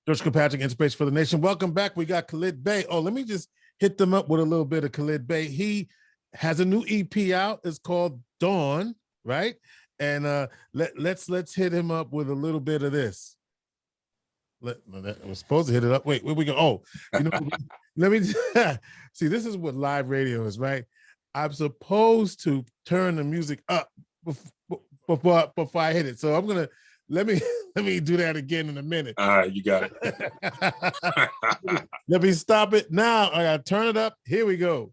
George Kilpatrick, Inspiration for the Nation. Welcome back. We got Khalid Bey. Oh, let me just hit them up with a little bit of Khalid Bey. He has a new EP out. It's called Dawn, right? And let's hit him up with a little bit of this. I was supposed to hit it up. Wait, where we go? Oh, let me see. This is what live radio is, right? I'm supposed to turn the music up before I hit it. So I'm gonna let me do that again in a minute. All right, you got it. Let me stop it now. I gotta turn it up. Here we go.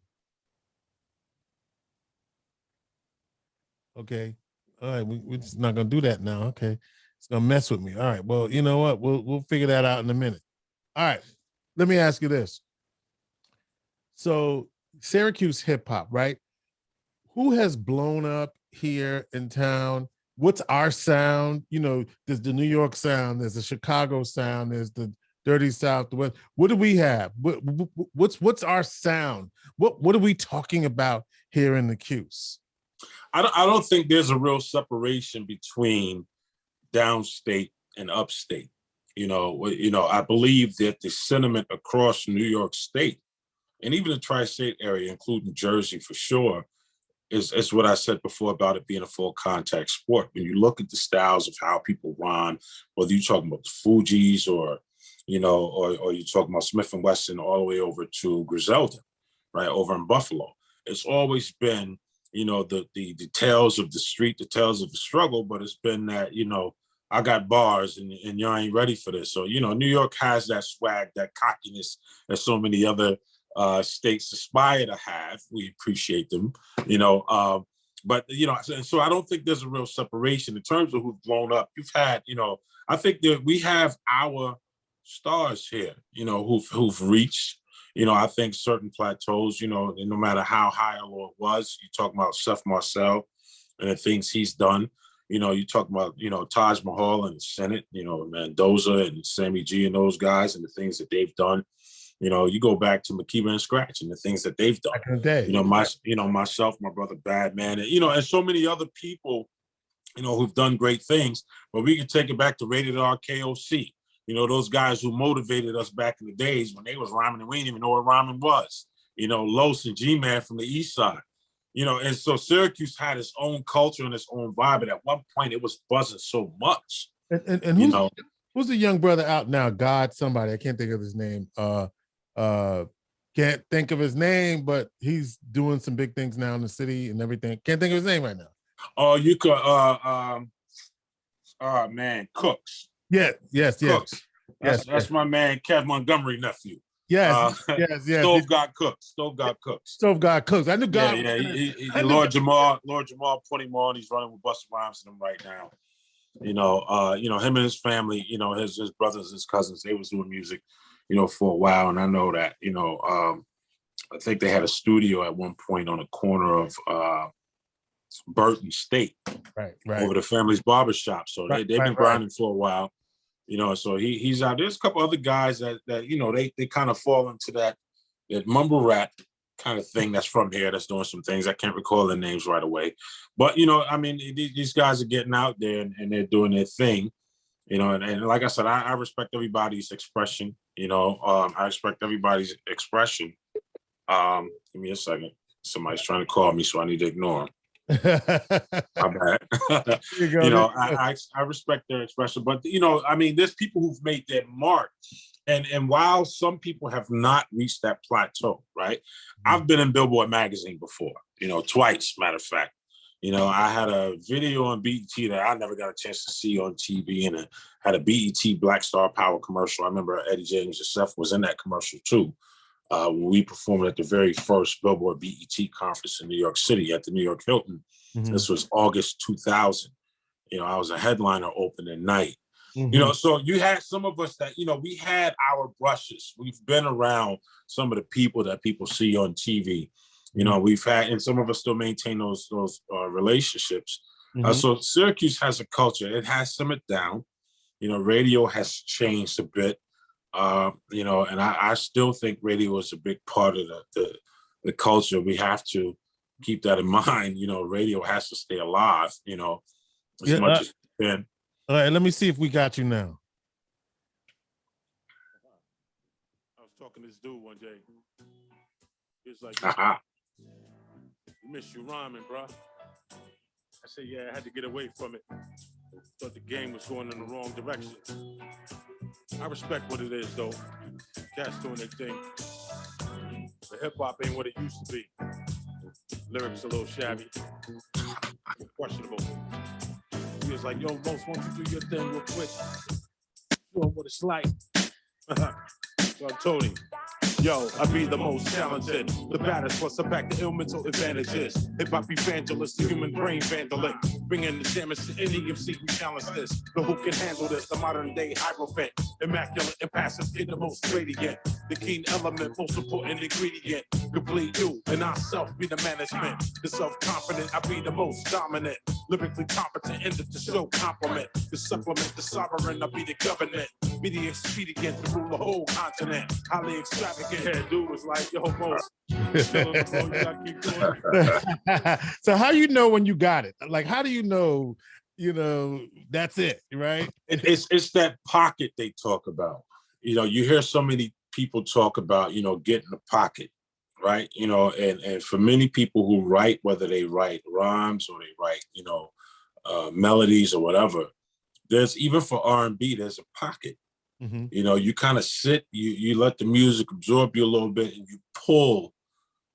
Okay. All right, we're just not gonna do that now. Okay, it's gonna mess with me. All right. Well, you know what? We'll figure that out in a minute. All right. Let me ask you this. So Syracuse hip hop, right? Who has blown up here in town? What's our sound? You know, there's the New York sound, there's the Chicago sound, there's the Dirty South, the West. What do we have? What's our sound? What are we talking about here in the CUSE? I don't think there's a real separation between downstate and upstate. You know, I believe that the sentiment across New York State and even the tri-state area, including Jersey for sure, is what I said before about it being a full contact sport. When you look at the styles of how people rhyme, whether you're talking about the Fugees or, you know, or you're talking about Smith and Wesson all the way over to Griselda, right, over in Buffalo, it's always been, you know, the tales of the street, the tales of the struggle, but it's been that, you know, I got bars and you ain't ready for this. So, you know, New York has that swag, that cockiness that so many other states aspire to have. We appreciate them, you know, but, you know, so I don't think there's a real separation in terms of who's blown up. You've had, you know, I think that we have our stars here, you know, who've reached, you know, I think certain plateaus, you know, no matter how high or low it was. You talk about Seth Marcel and the things he's done. You know, you talk about, you know, Taj Mahal and the Senate, you know, Mendoza and Sammy G and those guys and the things that they've done. You know, you go back to Makiba and Scratch and the things that they've done. You know, myself, my brother Badman, and, you know, and so many other people, you know, who've done great things. But we can take it back to Rated R KOC. You know, those guys who motivated us back in the days when they was rhyming and we didn't even know what rhyming was. You know, Los and G-Man from the East Side. You know, and so Syracuse had its own culture and its own vibe. And at one point it was buzzing so much. And who's the young brother out now? God, somebody, I can't think of his name. Can't think of his name, but he's doing some big things now in the city and everything. Can't think of his name right now. Oh, you could, man, Cooks. Yes. Cooks. That's my man, Kev Montgomery nephew. Yes. Stove got Cooks. I knew God. Yeah. Lord Jamal putting him on. He's running with Busta Rhymes and them right now. You know, him and his family, you know, his brothers, his cousins, they was doing music, you know, for a while. And I know that, you know, I think they had a studio at one point on the corner of Burton State, right, over the family's barbershop. So they've been grinding for a while. You know, so he's out. There's a couple other guys that you know, they kind of fall into that mumble rap kind of thing that's from here, that's doing some things. I can't recall their names right away. But, you know, I mean, these guys are getting out there and they're doing their thing, you know, and like I said, I respect everybody's expression, you know, I respect everybody's expression. Give me a second. Somebody's trying to call me, so I need to ignore them. My bad. You know, I respect their expression, but, you know, I mean, there's people who've made their mark, and while some people have not reached that plateau, right? I've been in Billboard magazine before, you know, twice, matter of fact. You know, I had a video on BET that I never got a chance to see on TV, and had a BET Black Star Power commercial. I remember Eddie James and Seth was in that commercial too. When we performed at the very first Billboard BET conference in New York City at the New York Hilton. This was August 2000. You know, I was a headliner opening night. You know, so you had some of us that, you know, we had our brushes. We've been around some of the people that people see on TV. You know, we've had, and some of us still maintain those relationships. So Syracuse has a culture. It has simmered down. You know, radio has changed a bit. You know, and I still think radio is a big part of the culture. We have to keep that in mind. You know, radio has to stay alive, you know, as much as it can. All right, let me see if we got you now. talking to this dude one day. He was like, "We miss you rhyming, bro." I said, "Yeah, I had to get away from it. Thought the game was going in the wrong direction." I respect what it is, though. Cats doing their thing. The hip hop ain't what it used to be. Lyrics a little shabby, questionable. He was like, "Yo, Most, won't you do your thing real quick? Show him what it's like." So I told him, "Yo, I be the most talented, the baddest, plus I pack the ill mental advantages. Hip hop evangelist, the human brain vandalic. Bring in the damage to any MC who challenge this. The who can handle this, the modern day hierophant. Immaculate and passive, in the most radiant. The keen element, most important ingredient. Complete you, and I self be the management. The self-confident, I be the most dominant. Lyrically competent, end of the show compliment. The supplement, the sovereign, I be the government. Be the expedient to rule the whole continent. Highly extravagant." Yeah, dude was like, "Yo, Most, you gotta keep doing it." So how you know when you got it? Like, how do you know, that's it, right? It's that pocket they talk about. You hear so many people talk about, getting the pocket, right? And for many people who write, whether they write rhymes or they write, melodies or whatever, there's even for R&B, there's a pocket. Mm-hmm. You kind of sit, you let the music absorb you a little bit, and you pull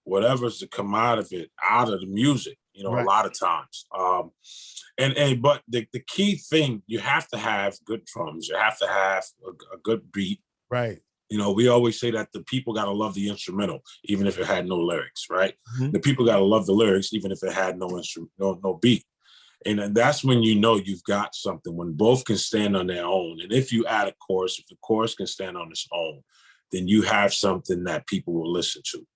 whatever's to come out of it out of the music. Right. A lot of times. But the key thing, you have to have good drums. You have to have a good beat. Right. We always say that the people got to love the instrumental, even if it had no lyrics, right? Mm-hmm. The people got to love the lyrics, even if it had no beat. And that's when you've got something, when both can stand on their own. And if you add a chorus, if the chorus can stand on its own, then you have something that people will listen to.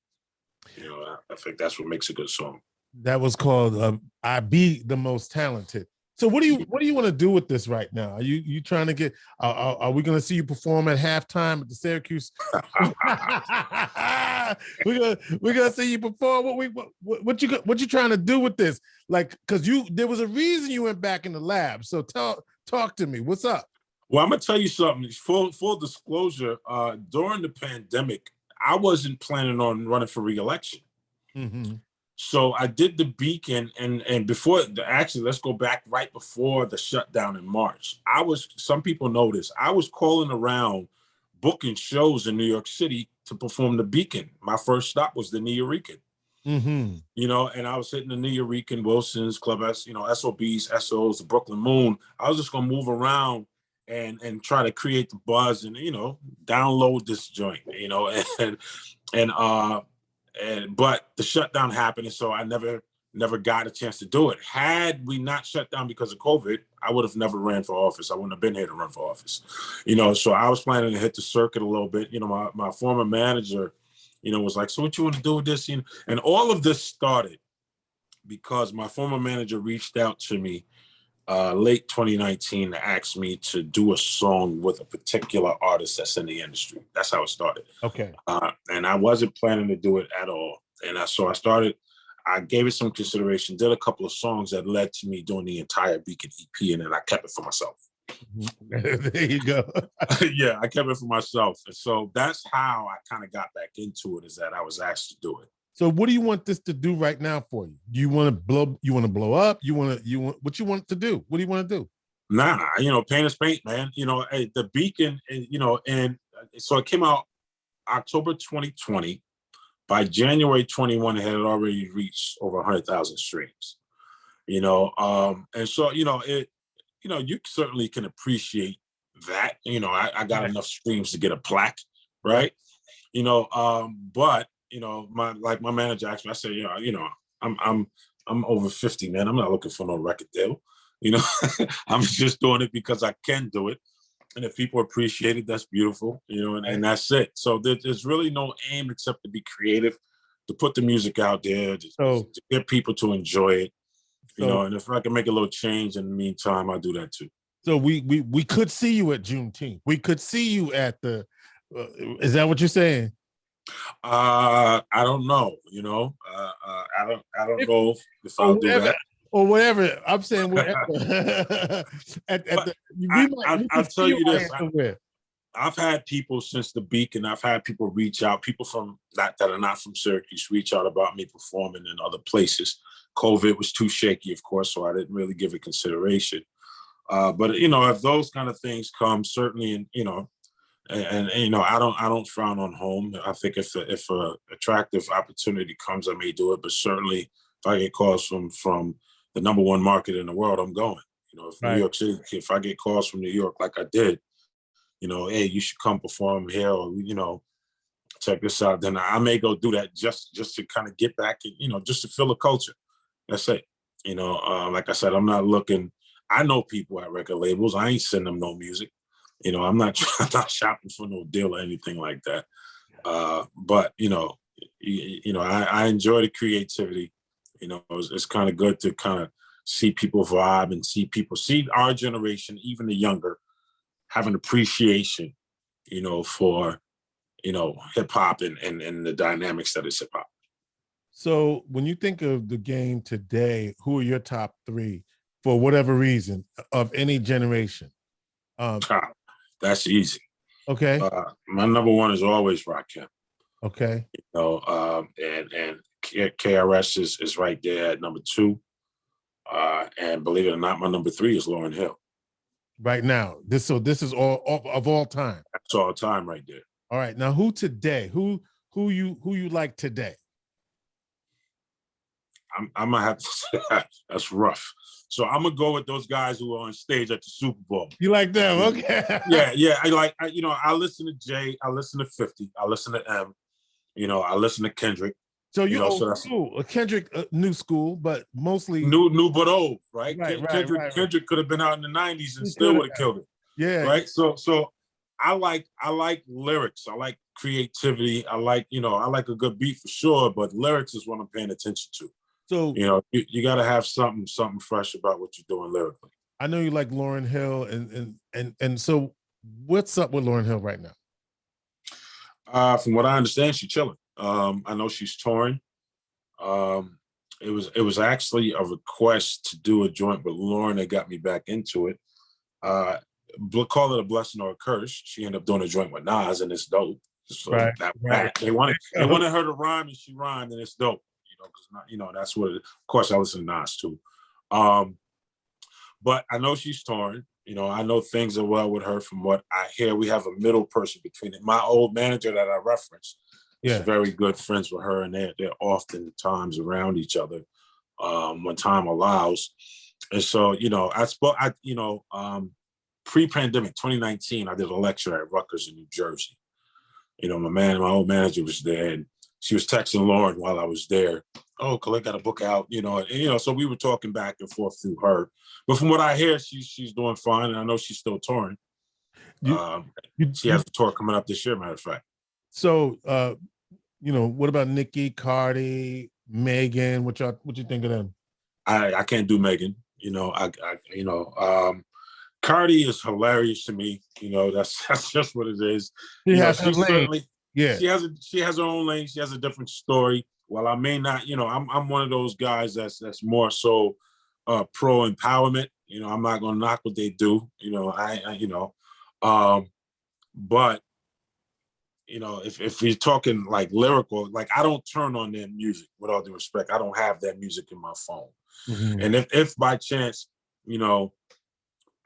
I think that's what makes a good song. That was called "I Be the Most Talented." So what do you want to do with this right now? Are you trying to get? Are we going to see you perform at halftime at the Syracuse? we're gonna see you perform. What you trying to do with this? Like, because there was a reason you went back in the lab. So talk to me. What's up? Well, I'm gonna tell you something. Full disclosure. During the pandemic, I wasn't planning on running for re-election. Mm-hmm. So I did the Beacon, and before, actually, let's go back right before the shutdown in March. Some people know this, I was calling around booking shows in New York City to perform the Beacon. My first stop was the Nuyorican. Mm-hmm. And I was hitting the Nuyorican, Wilson's, Club S, SOBs, SOs, the Brooklyn Moon. I was just gonna move around and try to create the buzz and, download this joint, but the shutdown happened, and so I never got a chance to do it. Had we not shut down because of COVID, I would have never ran for office. I wouldn't have been here to run for office. So I was planning to hit the circuit a little bit. My former manager, was like, "So what you want to do with this?" And all of this started because my former manager reached out to me late 2019 to ask me to do a song with a particular artist that's in the industry. That's how it started. Okay. And I wasn't planning to do it at all. And I gave it some consideration, did a couple of songs that led to me doing the entire Beacon EP, and then I kept it for myself. There you go. Yeah, I kept it for myself. And so that's how I kind of got back into it, is that I was asked to do it. So what do you want this to do right now for you? Do you want to blow? You want to blow up? You want what you want it to do? What do you want to do? Nah, paint is paint, man. The Beacon, and so it came out October 2020. By January 21, it had already reached over 100,000 streams. And so you certainly can appreciate that. I got enough streams to get a plaque, right? But my manager asked me, I said, I'm over 50, man. I'm not looking for no record deal. I'm just doing it because I can do it. And if people appreciate it, that's beautiful, and that's it. So there's really no aim except to be creative, to put the music out there, to get people to enjoy it, and if I can make a little change in the meantime, I'll do that too. So we could see you at Juneteenth. We could see you at the, is that what you're saying? I don't know, I don't know if I'll do that. Or whatever. I'm saying whatever. I'll tell you this. I've had people since the Beacon. I've had people reach out. People from that are not from Syracuse reach out about me performing in other places. COVID was too shaky, of course, so I didn't really give it consideration. But you know, if those kind of things come, certainly, and you know, and you know, I don't frown on home. I think if a attractive opportunity comes, I may do it. But certainly, if I get calls from the #1 market in the world, I'm going. You know, if New York City, if I get calls from New York like I did, you know, hey, you should come perform here, or you know, check this out. Then I may go do that just to kind of get back, and you know, just to feel the culture. That's it. You know, like I said, I'm not looking. I know people at record labels. I ain't sending them no music. You know, I'm not shopping for no deal or anything like that. But you know, I enjoy the creativity. You know, it's kind of good to kind of see people vibe and see our generation, even the younger, have an appreciation, you know, for, you know, hip hop and the dynamics that is hip hop. So when you think of the game today, who are your top 3 for whatever reason of any generation? That's easy. Okay. My #1 is always Rakim. Okay. You know, and KRS is right there at #2. And believe it or not, my #3 is Lauryn Hill. Right now, this is all of all time. That's all time right there. All right. Now, who today? Who you like today? I'm gonna have to say that's rough. So I'm gonna go with those guys who are on stage at the Super Bowl. You like them? Okay. Yeah. You know, I listen to Jay. I listen to 50. I listen to M. You know, I listen to Kendrick. So you know, old so school. Kendrick, new school, but mostly new but old, right? Right. Kendrick could have been out in the '90s and still would have killed it. Yeah. Right. So I like lyrics. I like creativity. I like a good beat for sure, but lyrics is what I'm paying attention to. So you know, you got to have something fresh about what you're doing lyrically. I know you like Lauryn Hill, and so what's up with Lauryn Hill right now? From what I understand, she's chilling. I know she's touring. It was actually a request to do a joint with Lauren that got me back into it. Call it a blessing or a curse. She ended up doing a joint with Nas, and it's dope. So that they wanted her to rhyme, and she rhymed, and it's dope. You know, that's what. Of course, I listen to Nas too. But I know she's touring. You know, I know things are well with her from what I hear. We have a middle person between it. My old manager that I referenced is very good friends with her, and they're often times around each other when time allows. And so, you know, pre-pandemic, 2019, I did a lecture at Rutgers in New Jersey. You know, my old manager was there, and she was texting Lauren while I was there. Oh, Khalid got a book out, you know, so we were talking back and forth through her. But from what I hear, she's doing fine, and I know she's still touring. She has a tour coming up this year, matter of fact. So, you know, what about Nicki, Cardi, Megan? What you think of them? I can't do Megan. You know, Cardi is hilarious to me. You know, that's just what it is. She has her own lane. She has a different story. While I may not, you know, I'm one of those guys that's more so pro empowerment. You know, I'm not gonna knock what they do. You know, but you know, if you're talking like lyrical, like I don't turn on their music. With all due respect, I don't have that music in my phone. Mm-hmm. And if by chance, you know,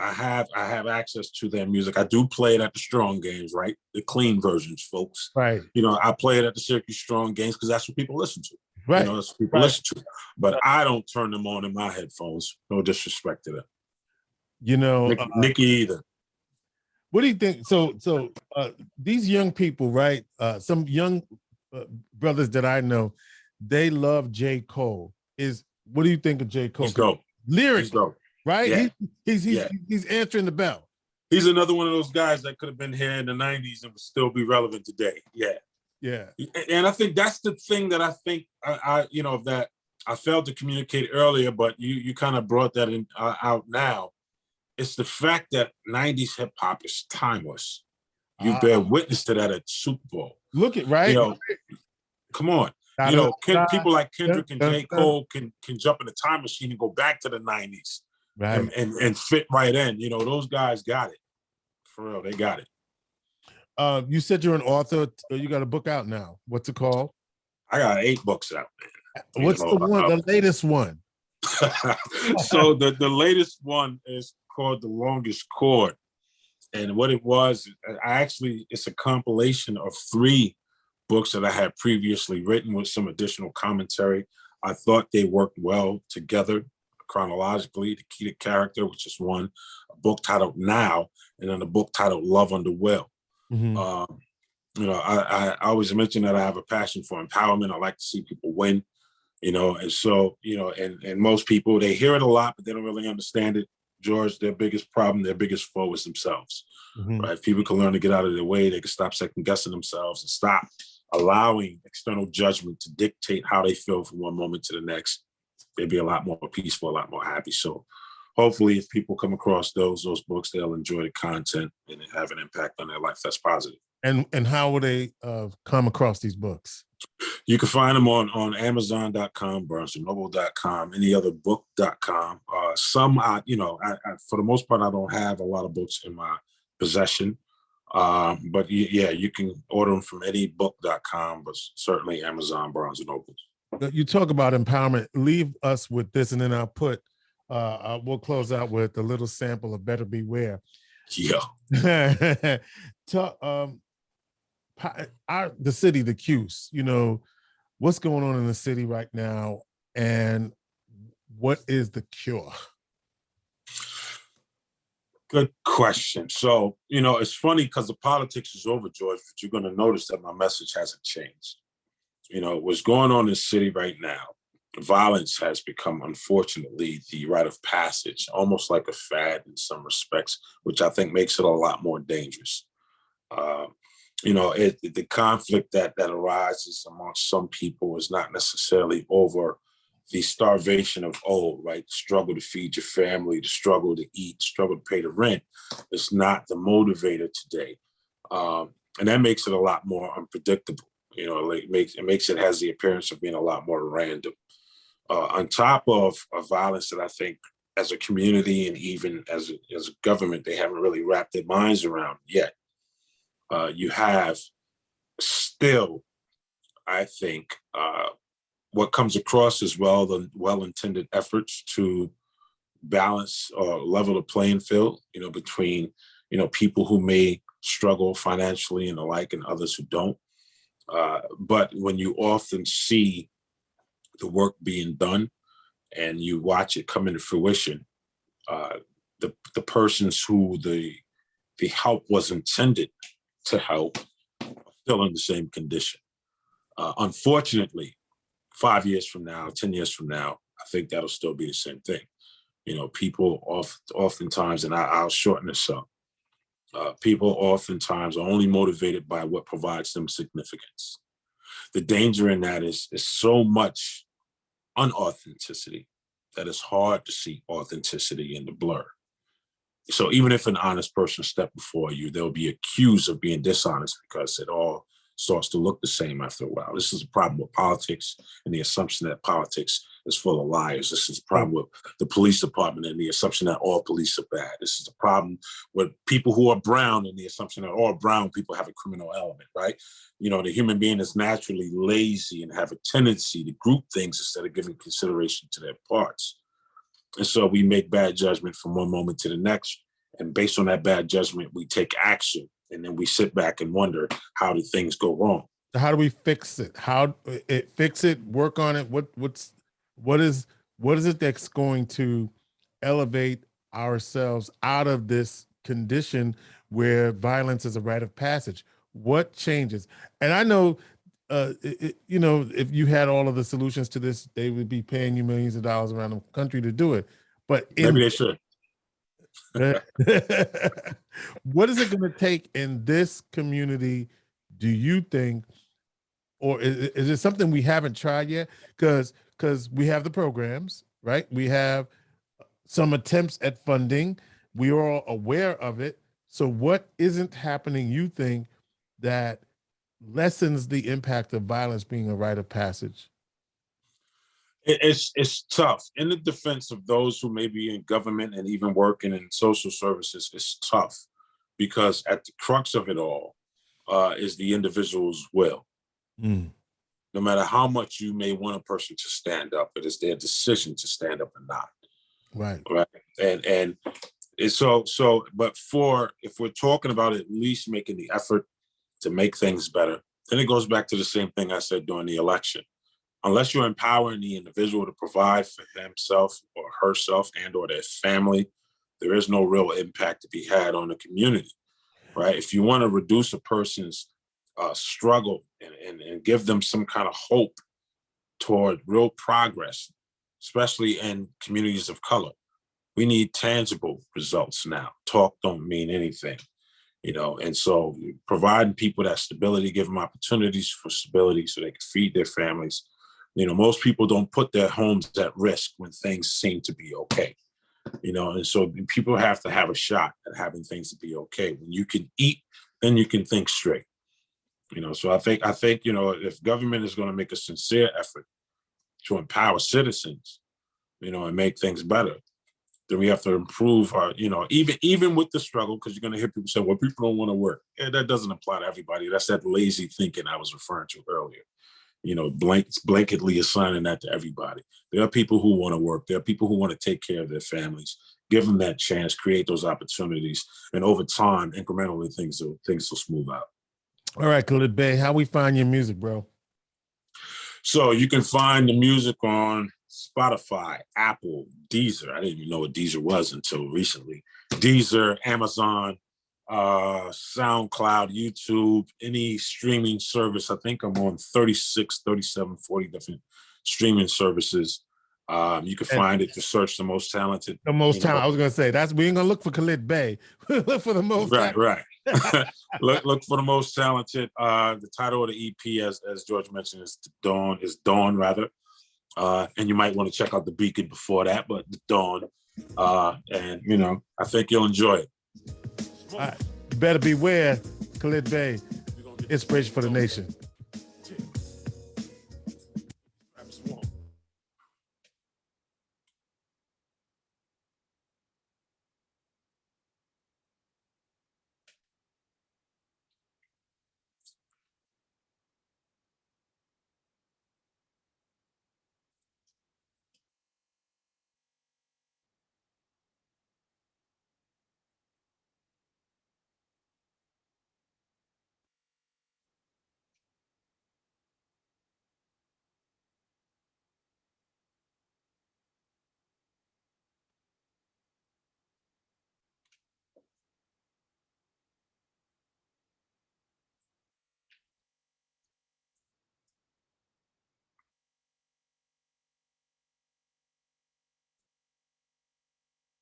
I have access to their music. I do play it at the Strong games, right? The clean versions, folks. Right. You know, I play it at the Syracuse Strong games because that's what people listen to. Right. You know, that's what people listen to. But I don't turn them on in my headphones. No disrespect to them. You know, Nicki either. What do you think? So these young people, right? Some young brothers that I know, they love J. Cole. What do you think of J. Cole? He's dope. Lyric. He's dope. Right? Yeah. He's answering the bell. He's another one of those guys that could have been here in the 90s and would still be relevant today. Yeah. Yeah. And I think that's the thing that I think that I failed to communicate earlier, but you kind of brought that out now. It's the fact that 90s hip hop is timeless. You bear witness to that at Super Bowl. Look at right. You know, come on. You know, people like Kendrick and J. Cole can jump in a time machine and go back to the 90s. Right. And fit right in. You know, those guys got it. For real, they got it. You said you're an author. You got a book out now. What's it called? I got 8 books out, man. What's the one? The latest one? So the latest one is called The Longest Chord. And what it was, it's a compilation of 3 books that I had previously written with some additional commentary. I thought they worked well together chronologically. The Key to Character, which is one, a book titled Now, and then a book titled Love Under Will. Mm-hmm. I always mention that I have a passion for empowerment. I like to see people win, and so, and most people, they hear it a lot, but they don't really understand it. George, their biggest problem, their biggest foe is themselves, Mm-hmm. right? If people can learn to get out of their way, they can stop second guessing themselves and stop allowing external judgment to dictate how they feel from one moment to the next. They'd be a lot more peaceful, a lot more happy. So hopefully if people come across those books, they'll enjoy the content and have an impact on their life that's positive. And how will they come across these books? You can find them on Amazon.com, BarnesandNoble.com, any other book.com. Some, I for the most part, I don't have a lot of books in my possession. But yeah, you can order them from any book.com, but certainly Amazon, Barnes and Noble. You talk about empowerment. Leave us with this, and then I'll put. We'll close out with a little sample of Better Beware. Yeah. The city, the CUSE. What's going on in the city right now, and what is the cure? Good question. So, it's funny because the politics is over, George, but you're going to notice that my message hasn't changed. What's going on in the city right now, violence has become, unfortunately, the rite of passage, almost like a fad in some respects, which I think makes it a lot more dangerous. The conflict that arises amongst some people is not necessarily over the starvation of old, right? The struggle to feed your family, the struggle to eat, struggle to pay the rent. It's not the motivator today. And that makes it a lot more unpredictable. It has the appearance of being a lot more random. On top of violence that I think as a community and even as a government, they haven't really wrapped their minds around yet. You have still, I think, what comes across as well-intended efforts to balance or level the playing field, between, people who may struggle financially and the like and others who don't. But when you often see the work being done and you watch it come into fruition, the persons who the help was intended to help are still in the same condition. Unfortunately, 5 years from now, 10 years from now, I think that'll still be the same thing. People oftentimes, and I'll shorten this up, people oftentimes are only motivated by what provides them significance. The danger in that is so much unauthenticity that it's hard to see authenticity in the blur. So even if an honest person stepped before you, they'll be accused of being dishonest because it all starts to look the same after a while. This is a problem with politics and the assumption that politics is full of liars. This is a problem with the police department and the assumption that all police are bad. This is a problem with people who are brown and the assumption that all brown people have a criminal element, right? The human being is naturally lazy and have a tendency to group things instead of giving consideration to their parts. And so we make bad judgment from one moment to the next. And based on that bad judgment, we take action. And then we sit back and wonder, how did things go wrong? How do we fix it? Fix it, work on it? What is it that's going to elevate ourselves out of this condition where violence is a rite of passage? What changes? And I know, if you had all of the solutions to this, they would be paying you millions of dollars around the country to do it. But maybe they should. What is it going to take in this community, do you think, or is it something we haven't tried yet? Because we have the programs, right? We have some attempts at funding. We are all aware of it. So what isn't happening, you think, that lessens the impact of violence being a rite of passage? It's tough. In the defense of those who may be in government and even working in social services, it's tough because at the crux of it all, is the individual's will. Mm. No matter how much you may want a person to stand up, it is their decision to stand up or not. Right. Right. And it's but if we're talking about at least making the effort to make things better, then it goes back to the same thing I said during the election. Unless you're empowering the individual to provide for himself or herself and or their family, there is no real impact to be had on the community, right? If you want to reduce a person's struggle and give them some kind of hope toward real progress, especially in communities of color, we need tangible results now. Talk don't mean anything, and so providing people that stability, give them opportunities for stability so they can feed their families. Most people don't put their homes at risk when things seem to be okay, and so people have to have a shot at having things to be okay. When you can eat, then you can think straight, so I think, if government is going to make a sincere effort to empower citizens, and make things better, then we have to improve our, even with the struggle, because you're going to hear people say, well, people don't want to work. Yeah, that doesn't apply to everybody. That's that lazy thinking I was referring to earlier. Blanketly assigning that to everybody. There are people who want to work. There are people who want to take care of their families. Give them that chance, create those opportunities, and over time, incrementally, things will smooth out. All right, Khalid Bey, how we find your music, bro? So you can find the music on Spotify, Apple, Deezer. I didn't even know what Deezer was until recently. Deezer, Amazon, SoundCloud, YouTube, any streaming service. I think I'm on 36, 37, 40 different streaming services. You can find it to search The Most Talented. The Most Talented. I was going to say, we ain't going to look for Khalid Bey. Look for The Most Talented. Right. look for The Most Talented. The title of the EP, as George mentioned, is Dawn, rather. And you might want to check out The Beacon before that, but The Dawn. And, I think you'll enjoy it. All right. You better beware, Khalid Bey. Inspiration for the nation.